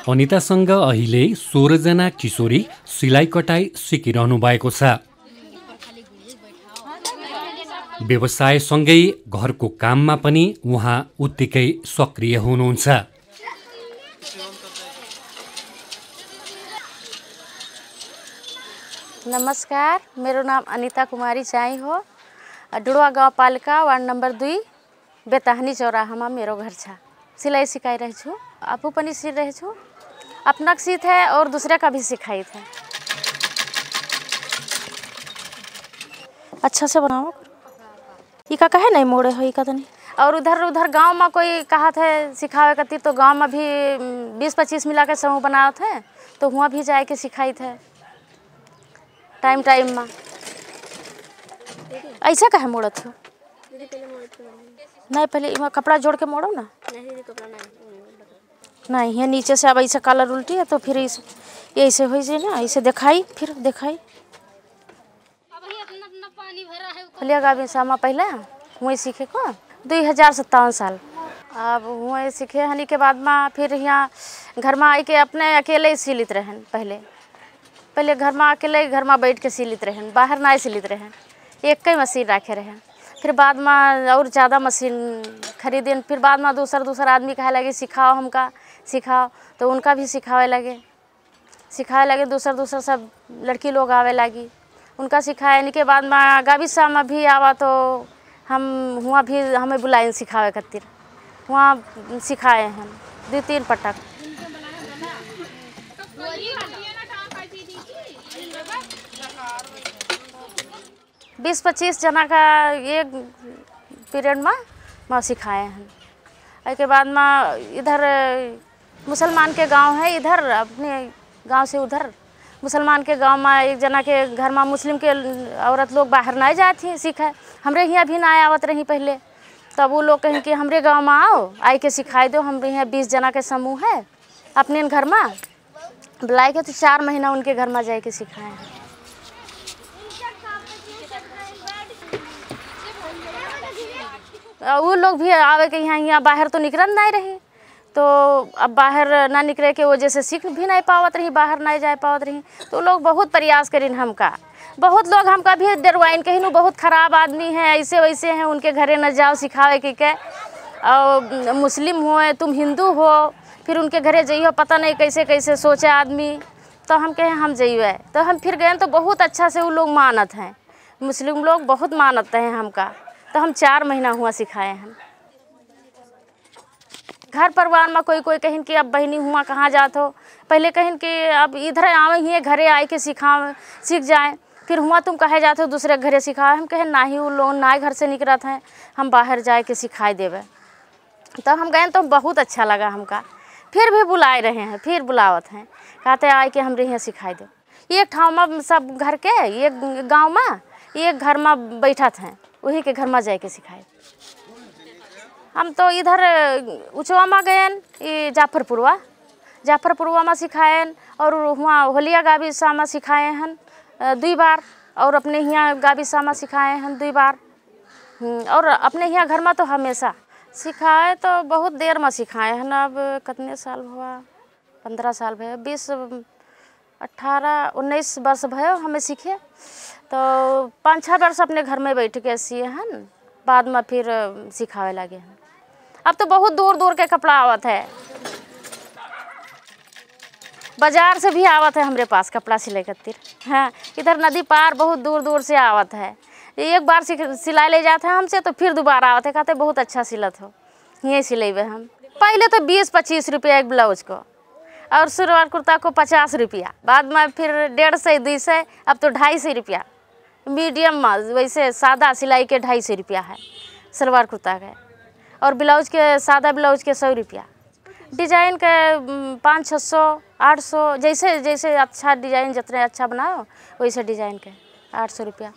अनितासँग अहिले 16 जना किशोरी सिलाइ कटाई सिकिरहनु भएको छ। व्यवसायसँगै घरको काममा पनि उहाँ उत्तिकै सक्रिय हुनुहुन्छ। नमस्कार, मेरो नाम अनिता कुमारी चाई हो। डुडवा गाउँपालिका वार्ड नंबर 2 बेताहनी चौराहामा मेरो घर छ। सिलाई सिकाई रही छु, आफू पनि सिल रही छु। अपना सीत है और दूसरे का भी सिखाई थे। अच्छा से बनाओ। इका कहे नहीं मोड़े हो इका तो नहीं। और उधर गांव में कोई कहा थे सिखावे करती तो गांव में भी 20-25 मिला के समूह बनाए थे, तो वहाँ भी जाए के सिखाई थे टाइम में। ऐसा कहे मोड़त हो? नहीं, पहले कपड़ा जोड़ के मोड़ो ना। नहीं, ये नीचे से अब ऐसे कलर उल्टी है तो फिर ऐसे हो जाए ना, ऐसे दिखाई फिर दिखाई। गावी सामा पहले वहीं सीखे को 2057 साल। अब वहीं सीखे हनी के बाद में फिर यहाँ घर में आई के अपने अकेले ही सिलित रहन। पहले घर में अकेले घर में बैठ के सिलित रहन, बाहर ना सिलित रहन। एक ही मशीन रखे रहन। फिर बाद में और ज़्यादा मशीन खरीदन। फिर बाद में दूसर आदमी कहे लगे सिखाओ, हमका सिखाओ, तो उनका भी सिखावे लगे। दूसर सब लड़की लोग आवे लगी, उनका सिखाए। इनके बाद में गावी में भी आवा तो हम वहाँ भी हमें बुलाए सिखावे खातिर। वहाँ सिखाए हैं 2-3 पटक। बीस 25 जना का एक पीरियड में सिखाए हैं। उसके बाद में इधर मुसलमान के गांव है, इधर अपने गांव से उधर मुसलमान के गांव में एक जना के घर में मुस्लिम के औरत लोग बाहर ना जाती सीखे। हमरे यहाँ भी ना आवत रही पहले, तब वो लोग कहें कि हमरे गांव में आओ, आई के सिखाई दो। हमरे यहाँ 20 जना के समूह है, अपने घर में बुलाए के तो 4 महीना उनके घर में जाए के सिखाए हैं। वो लोग भी आवे के यहाँ बाहर तो निकल नहीं रही, तो अब बाहर ना निकले के वजह से सीख भी नहीं पावत रही, बाहर नहीं जा पावत रही। तो लोग बहुत प्रयास करें हमका, बहुत लोग हमका भी डरवाइन कहीं बहुत ख़राब आदमी है, ऐसे वैसे हैं, उनके घरे न जाओ सिखावे के। और मुस्लिम हो तुम हिंदू हो, फिर उनके घरे जाइयो, पता नहीं कैसे कैसे सोचे आदमी। तो हम कहें हम जाइए, तो हम फिर गए तो बहुत अच्छा से वो लोग मानत हैं, मुस्लिम लोग बहुत मानते हैं हमका। तो हम 4 महीना हुआ सिखाए हैं। घर परिवार में कोई कहीं कि अब बहनी हुआ कहाँ जात हो, पहले कहीं कि अब इधर आवे ही घरे आए के सीख जाए। फिर हुआ तुम कहे जाते हो दूसरे घरे सिखाए। हम कहे ना ही, वो लोग ना घर से निकलत हैं, हम बाहर जाए के सिखाई देवे। तो हम गए तो बहुत अच्छा लगा हमका। फिर भी बुलाए रहे हैं, फिर बुलावत हैं, कहते आए कि हमरे यहाँ सिखाई दो। एक ठाव में सब घर के, एक गाँव में एक घर में बैठत हैं, वही के घर में जाए के सिखाए। हम तो इधर उचवा में गए, ये जाफरपुरवा में सिखाएन, और वहाँ होलिया गावी में सिखाए हैं 2 बार, और अपने यहाँ गावी में सिखाए हैं 2 बार। और अपने यहाँ घर में तो हमेशा सिखाए, तो बहुत देर में सिखाए हैं। अब कितने साल हुआ, 15 साल भे, 20 18 19 वर्ष भयो हमें सीखे। तो 5-6 वर्ष अपने घर में बैठ के सिए हैं, बाद में फिर सिखावे लगे हैं। अब तो बहुत दूर के कपड़ा आवत है, बाजार से भी आवत है हमरे पास कपड़ा सिले खातिर। हाँ, इधर नदी पार बहुत दूर से आवत है। एक बार सिलाई ले जाते हैं हमसे, तो फिर दोबारा आवत है, कहते बहुत अच्छा सिलत हो, यहीं सिलेबे हम। पहले तो 20-25 रुपया एक ब्लाउज को, और सलवार कुर्ता को 50 रुपया, बाद में फिर 150-200, अब तो 250 रुपया। मीडियम में वैसे सादा सिलाई के 250 रुपया है सलवार कुर्ता का, और ब्लाउज के सादा ब्लाउज के 100 रुपया। डिजाइन के 500-600-800, जैसे अच्छा डिजाइन जितने अच्छा बनाओ वैसे डिजाइन के 800 रुपया।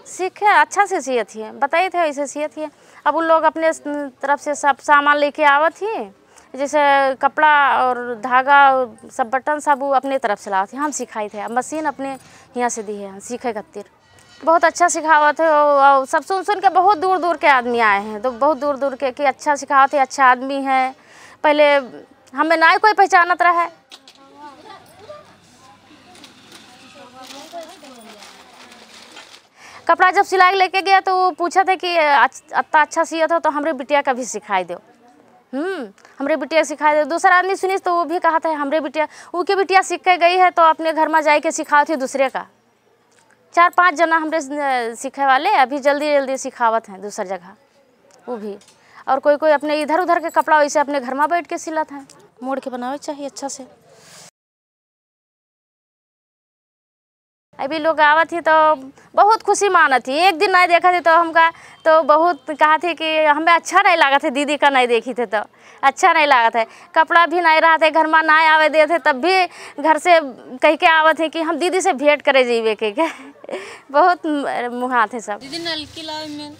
सीखे अच्छा से सिए थे, बताए थे ऐसे सिए थे। अब उन लोग अपने तरफ से सब सामान लेके आवत थी, जैसे कपड़ा और धागा सब बटन सब वो अपने तरफ से लाते थे, हम सिखाए थे। अब मशीन अपने यहाँ से दी है सीखे खातिर। बहुत अच्छा सिखावत है और सब सुन सुन के बहुत दूर दूर के आदमी आए हैं, तो बहुत दूर दूर के कि अच्छा सिखावत है, अच्छा आदमी है। पहले हमें ना कोई पहचानत रहा है। कपड़ा जब सिलाई लेके गया तो वो पूछा था कि अत्ता अच्छा सिया था तो हमरे बिटिया का भी सिखाई दो। हमरे बिटिया सिखा दे। दूसरा आदमी सुनी तो वो भी कहा था हमरे बिटिया, उनके बिटिया सीख के गई है तो अपने घर में जाके सिखावत है दूसरे का। 4-5 जना हमरे सीखे वाले अभी जल्दी जल्दी सिखावत हैं दूसर जगह वो भी। और कोई कोई अपने इधर उधर के कपड़ा वैसे अपने घर में बैठ के सिलत हैं। मोड़ के बनावे चाहिए अच्छा से। अभी लोग आवत थी तो बहुत खुशी मानत थी। एक दिन नहीं देखा थी तो हमका तो बहुत कहा थी कि हमें अच्छा नहीं लगा था, दीदी का नहीं देखी थे तो अच्छा नहीं लगा था। कपड़ा भी नहीं रहा था घर में, ना आवे दे थे तब भी घर से कह के आवत थे कि हम दीदी से भेंट करे जीवे के बहुत मुहा थे सब। दीदी नलकी लावे में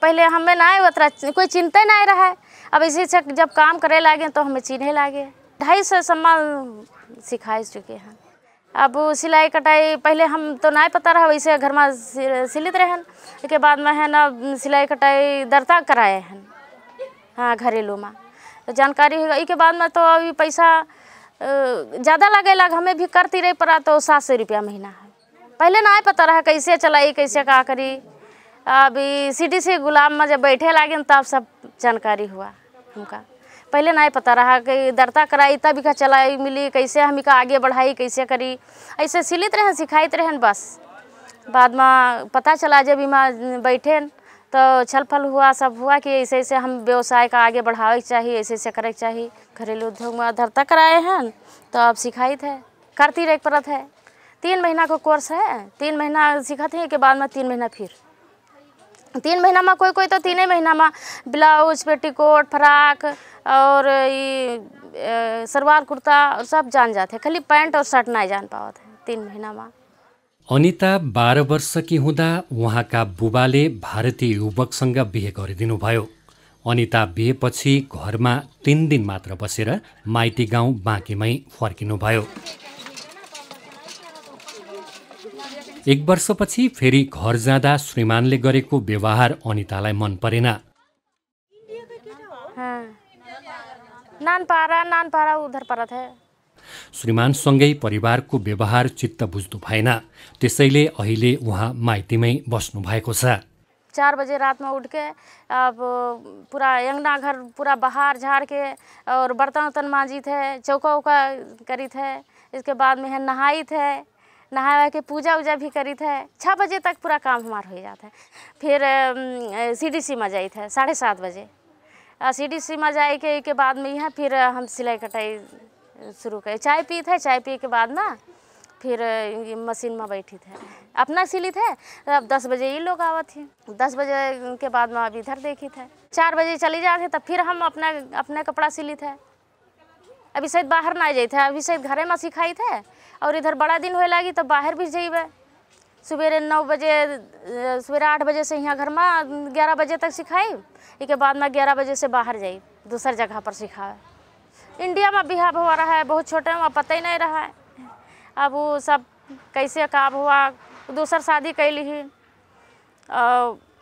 पहले हमें ना उतरा कोई चिंता नहीं रहा है। अब इसी से जब काम करे लगे तो हमें चिन्हे लगे। 250 सम्मान सिखा चुके हैं। अब सिलाई कटाई पहले हम तो नहीं पता रहा, वैसे घर में सिलित रहन। इसके बाद में है ना सिलाई कटाई दरता कराए हैं, हाँ घरेलू में तो जानकारी है। इसके बाद में तो अभी पैसा ज़्यादा लगे लग, हमें भी करती रही पड़ा तो 700 रुपया महीना है। पहले नहीं पता रहा कैसे चलाई कैसे का करी। अभी CDC गुलाम में जब बैठे लगे तब सब जानकारी हुआ हमका। पहले नहीं पता रहा कि दरता कराई तब का चलाई मिली, कैसे हम का आगे बढ़ाई कैसे करी। ऐसे सिलित रहें सिखाइत रहें बस। बाद में पता चला जब इमा बैठे तो छल फल हुआ सब हुआ कि ऐसे ऐसे हम व्यवसाय का आगे बढ़ावे चाहिए, ऐसे ऐसे करे चाहिए। घरेलू उद्योग में दरता कराए हैं तो अब सिखाइत है, करती रह परत है। 3 महीना का कोर्स है, 3 महीना सिखाते हैं के बाद में 3 महीना फिर 3 महीना में कोई कोई तो 3 महीना में ब्लाउज पेटीकोट फ्राक और ये सलवार कुर्ता और सब जान जाते, खाली पैंट और शर्ट नहीं जान पावत है 3 महीना में। अनिता 12 वर्षकी हुँदा उहाँका बुबाले भारतीय युवकसँग बिहे गरिदिनुभयो। अनिता बिहेपछि घरमा 3 दिन मात्र बसेर माइती गाउँ बाँकीमै फर्किनुभयो। 1 वर्षपछि फेरि घर जाँदा श्रीमानले गरेको व्यवहार अनितालाई मन परेन। नान पारा उधर परत है। श्रीमानसँगै परिवारको व्यवहार चित्त बुझ्दो भएन, त्यसैले अहिले उहाँ माइतीमै बस्नु भएको छ। 4 बजे रात में उठ के अब पूरा अंगना घर पूरा बहार झाड़ के और बर्तन वर्तन मांजी थे, चौका उका करी थे। इसके बाद में है नहाई थे, नहा के पूजा उजा भी करी थे। 6 बजे तक पूरा काम हमारा हो जाता है। फिर CDC में जाई थे 7:30 बजे। CDC में जाए के बाद में यहाँ फिर हम सिलाई कटाई शुरू करें। चाय पी थे, चाय पी के बाद ना फिर मशीन में बैठी थे, अपना सिली थे। अब 10 बजे ये लोग आवत थे, 10 बजे के बाद में अब इधर देखी थे। 4 बजे चली जाते तब फिर हम अपना कपड़ा सिली थे। अभी शायद बाहर ना जाते, अभी शायद घरे में सिखाई थे और इधर बड़ा दिन होए लगी तो बाहर भी जाइबे। सवेरे 9 बजे सवेरे 8 बजे से यहाँ घर में 11 बजे तक सिखाई। इसके बाद में 11 बजे से बाहर जाई दूसर जगह पर सिखावे। इंडिया में बिहार हो रहा है, बहुत छोटे में पता ही नहीं रहा है। अब वो सब कैसे काब हुआ, दूसर शादी कैली ही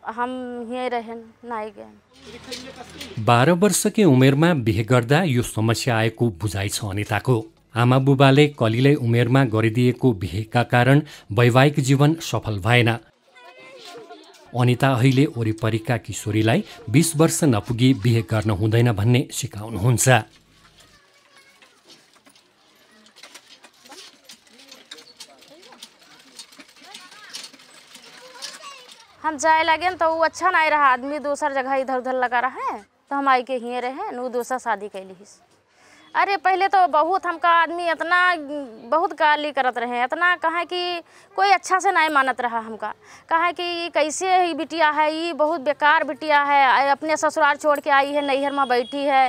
हम यहीं रहें नहीं गए। 12 वर्षकी उमेरमा बिहे गर्दा यो समस्या आएको बुझाइ छ अनिताको। आमा बुबाले कलिलै उमेरमा गरिदिएको बिहेका कारण वैवाहिक जीवन सफल भएन। अनिता अहिले वरिपरिका किशोरीलाई 20 वर्ष नपुगी बिहे गर्न हुँदैन भन्ने सिकाउनुहुन्छ। हम जाए लगे तो वो अच्छा नहीं रहा, आदमी दूसर जगह इधर उधर लगा रहा है तो हम आई के हिए रहे वो दूसरा शादी कैली। अरे पहले तो बहुत हमका आदमी इतना बहुत गाली करत रहे, इतना कहा कि कोई अच्छा से नहीं मानत रहा हमका। कहा कि कैसे ही बिटिया है, ये बहुत बेकार बिटिया है, अपने ससुराल छोड़ के आई है, नैहर में बैठी है,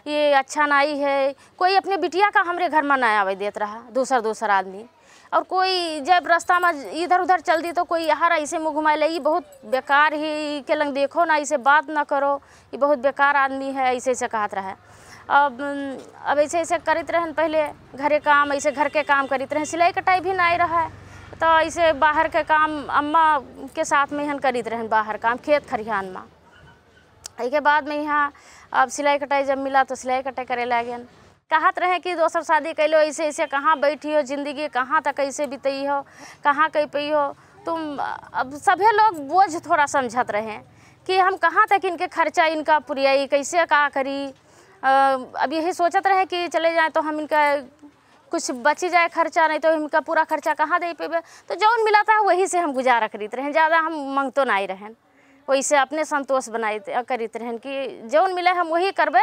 ये अच्छा नहीं है। कोई अपने बिटिया का हमरे घर में नहीं आवे देत रहा दूसर आदमी। और कोई जब रास्ता में इधर उधर चल दी तो कोई यार ऐसे मुँह घुमा ले, ये बहुत बेकार ही के लंग देखो ना, इसे बात ना करो, ये बहुत बेकार आदमी है, ऐसे ऐसे कहत रहा है। अब ऐसे ऐसे करते रहन, पहले घरे काम ऐसे घर के काम करते रहें, सिलाई कटाई भी नहीं रहा है तो ऐसे बाहर के काम अम्मा के साथ में हन करते रहें, बाहर काम खेत खरिहान में। के बाद में यहाँ अब सिलाई कटाई जब मिला तो सिलाई कटाई करे लगे। कहत रहे कि दोसर शादी कैलो, ऐसे ऐसे कहाँ बैठी हो, ज़िंदगी कहाँ तक ऐसे बितई हो, कहाँ कह पई हो तुम। अब सभी लोग बोझ थोड़ा समझत रहे कि हम कहाँ तक इनके खर्चा इनका पुरियाई, कैसे का करी। अब यही सोचत रहे कि चले जाए तो हम इनका कुछ बची जाए खर्चा, नहीं तो इनका पूरा खर्चा कहाँ दे पेबे। तो जौन मिला था वही से हम गुजारा करीत रहें, ज़्यादा हम मांगतो नहीं रहें, वैसे अपने संतोष बनाए करीत रहन कि जौन मिले हम वही करबे,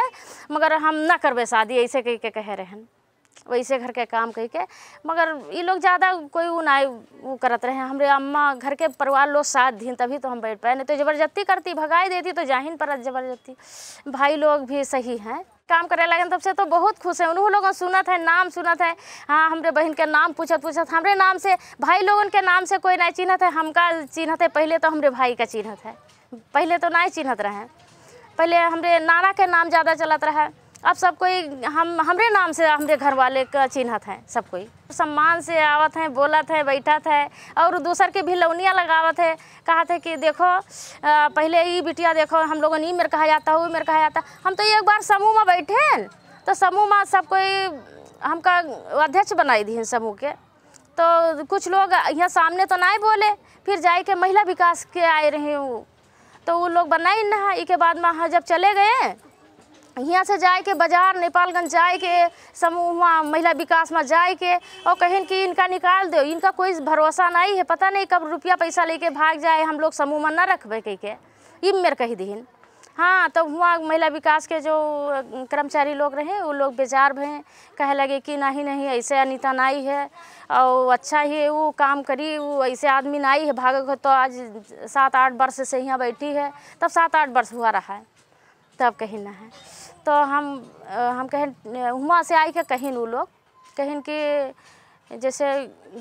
मगर हम ना करबे शादी, ऐसे कह के कहे रहन, वैसे घर के काम कह के। मगर ये लोग ज़्यादा कोई वो ना वो करत रहे। हमरे अम्मा घर के परिवार लोग साथ दिन तभी तो हम बैठ पाए, नहीं तो ज़बरदस्ती करती, भगाई देती तो जाहिन पर ज़बरदस्ती। भाई लोग भी सही हैं, काम करे लगे तब से तो बहुत खुश है। उन्होंने लोगों सुनत है, नाम सुनत है, हाँ हमरे बहन के नाम पूछत हमरे नाम से, भाई लोगन के नाम से कोई नहीं चिन्हत है, हमका चिन्हत है। पहले तो हमरे भाई का चिन्हत है, पहले तो नहीं चिन्हत रहे, पहले हमरे नाना के नाम ज़्यादा चलत रहा। अब सब कोई हमरे नाम से हमरे घर वाले का चिन्हत है, सब कोई सम्मान से आवत है, बोलत है, बैठत है और दूसर के भी लौनिया लगावत है। कहा थे कि देखो पहले ये बिटिया देखो हम लोगों ने मेरे कहा जाता, वो मेरे कहा जाता। हम तो एक बार समूह में बैठे तो समूह में सब कोई हमका अध्यक्ष बनाई दी समूह के। तो कुछ लोग यहाँ सामने तो नहीं बोले, फिर जाए के महिला विकास के आए रहे वो, तो वो लोग बनाई ना। इसके बाद में जब चले गए यहाँ से जाए के बाजार नेपालगंज जाए के समूह वहाँ महिला विकास में जाए के और कहें कि इनका निकाल दो, इनका कोई भरोसा नहीं है, पता नहीं कब रुपया पैसा लेके भाग जाए, हम लोग समूह में न रखबे कह के ये मेरे कही दीन। हाँ तो वहाँ महिला विकास के जो कर्मचारी लोग रहे वो लोग बेजार भे, कहे लगे कि नहीं नहीं ऐसे अनीता नहीं है और अच्छा ही वो काम करी, वो ऐसे आदमी नहीं है भाग। तो आज 7-8 वर्ष से यहाँ बैठी है, तब 7-8 वर्ष हुआ रहा है तब कहीं ना है। तो हम कहें वहाँ से आई के कहीं वो लोग कहें कि जैसे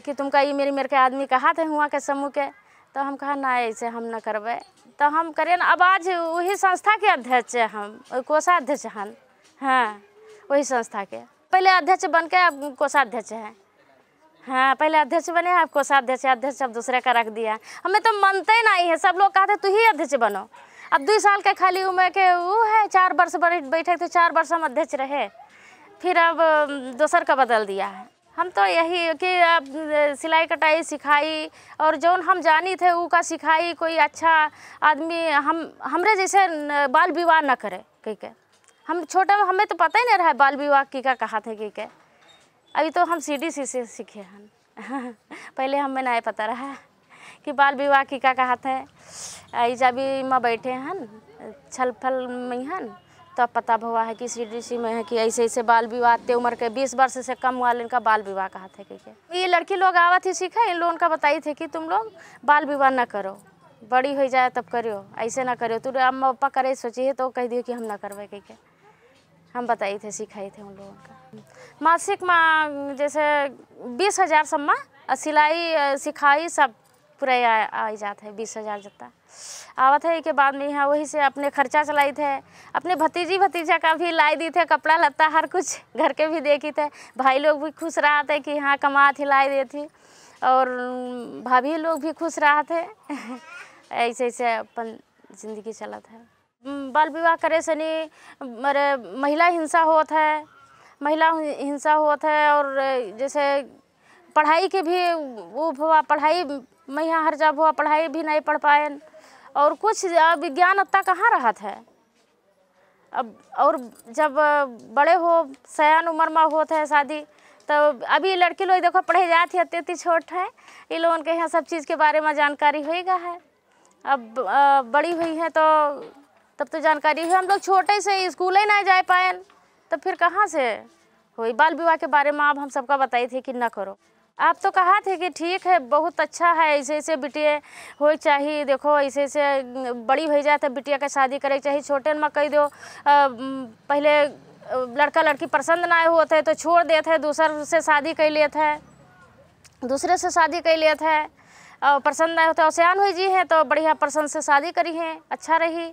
कि तुमका ये मेरे के आदमी कहा थे वहाँ के समूह के, तो हम कहा ना ऐसे हम न करबे। तो हम करें ना, अब आज वही संस्था के अध्यक्ष है, हम कोषाध्यक्ष हैं। हाँ वही संस्था के पहले अध्यक्ष बन के अब कोषाध्यक्ष हैं। हाँ पहले अध्यक्ष बने, अब कोषाध्यक्ष, अध्यक्ष अब दूसरे का रख दिया। हमें तो मानते ही नहीं है, सब लोग कहते तू ही अध्यक्ष बनो। अब 2 साल के खाली उम्र के वो है, 4 वर्ष बैठे थे, 4 वर्ष हम अध्यक्ष रहे, फिर अब दूसर का बदल दिया है। हम तो यही कि अब सिलाई कटाई सिखाई और जौन हम जानी थे वो का सिखाई, कोई अच्छा आदमी हमरे जैसे बाल विवाह न करे कह के। हम छोटे में हमें तो पता ही नहीं रहा बाल विवाह की का कहा थे कह के। अभी तो हम CDC से सीखे हैं पहले हमें नहीं पता रहा कि बाल विवाह की का कहा थे। जब भी माँ बैठे हैं छल फल में हैं तब पता हुआ है कि CDC में है कि ऐसे ऐसे बाल विवाह ते उम्र के 20 वर्ष से कम वाले का बाल विवाह कहा थे कि ये लड़की लोग आवा थी सीखा, इन लोगों का बताई थे कि तुम लोग बाल विवाह न करो, बड़ी हो जाए तब करो, ऐसे ना करो। तू अम्मा पापा करे सोचिए तो कह दियो कि हम ना करवे कह के हम बताई थे, सिखाई थे उन लोगों का। मासिक में जैसे 20,000 सम्मा, सिलाई सिखाई सब पूरा आ जाते हैं 20,000 जितना आवत है। के बाद में यहाँ वही से अपने खर्चा चलाई थे, अपने भतीजा का भी लाई दी थे, कपड़ा लत्ता हर कुछ घर के भी देखी थे। भाई लोग भी खुश रहा थे कि हाँ कमा थी लाई दी थी, और भाभी लोग भी खुश रहा थे ऐसे ऐसे अपन जिंदगी चलत है। बाल विवाह करे से नहीं मेरे महिला हिंसा होता है, महिला हिंसा होता है। और जैसे पढ़ाई के भी वो हुआ, पढ़ाई मैं यहाँ हर जब हुआ पढ़ाई भी नहीं पढ़ पाए, और कुछ विज्ञान अत्ता कहाँ रहा था। अब और जब बड़े हो सयान उम्र में होता है शादी, तो अभी लड़की लोग देखो पढ़े जाती है, इतनी छोट है, ये लोगों के यहाँ सब चीज़ के बारे में जानकारी होएगा है। अब बड़ी हुई है तो तब तो जानकारी है। हम लोग छोटे से स्कूल ही नहीं जा पाए, तो फिर कहाँ से हुई। बाल विवाह के बारे में अब हम सबका बताई थे कि ना करो। आप तो कहा थे कि ठीक है बहुत अच्छा है, ऐसे ऐसे बिटिया हो चाहिए, देखो ऐसे ऐसे बड़ी हो जाए तो बिटिया का शादी करे चाहिए। छोटे में कह दो पहले लड़का लड़की पसंद ना होते तो छोड़ देते, दूसरे से शादी कर लेते हैं, दूसरे से शादी कर लेते हैं। और पसंद नहीं होता सयान हुई जी है तो बढ़िया पसंद से शादी करी है, अच्छा रही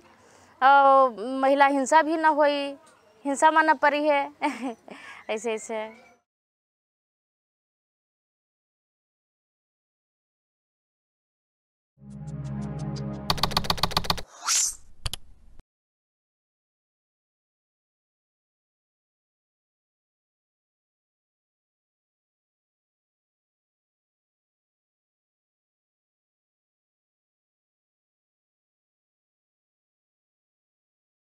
और महिला हिंसा भी ना हुई। हिंसा मानना पड़ी है ऐसे ऐसे है।